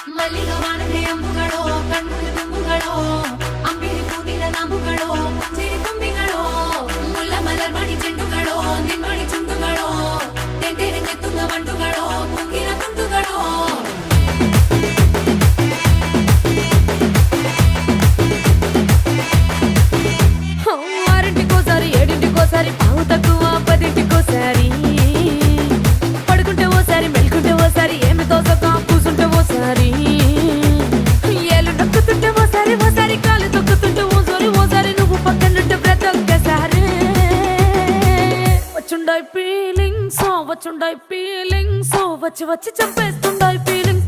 ಮಲ್ಲಿಗ ವಾಣದೆ ಅಂಬುಗಳೋ ಕಣ್ಮುಡಿ ತುಂಬುಗಳೋ ಅಂಬಿರಿ ಹೂವಿನ ನಾಮುಗಳೋ ಸಿರಿ ತುಂಬಿಗಳೋ ಮುಲ್ಲ ಮಲರ್ ಮಣಿ ಚೆಂಡುಗಳೋ ನಿಮ್ಮಣಿ ಚುಂಡುಗಳೋ ತೆಂಟೆರೆ ತುಂಗ ಬಂಡುಗಳೋ ಮುಂಗಿನ ತುಂಡುಗಳೋ ఆరింటికోసారి ఏడింటికోసారి పావు తక్కువ పదింటికోసారి పడుకుంటే ఓసారి మెలుకుంటే ఓసారి ఏమి తోసక కూసుంటే ఓసారి ఏలు నొక్కుతుంటే ఓసారి ఓసారి కాలు తొక్కుతుంటే ఓసారి నువ్వు పక్కనుంటే ప్రతి ఒక్కసారి వచ్చుండాయి ఫీలింగ్స్ వచ్చి వచ్చి చంపేస్తుండాయి ఫీలింగ్స్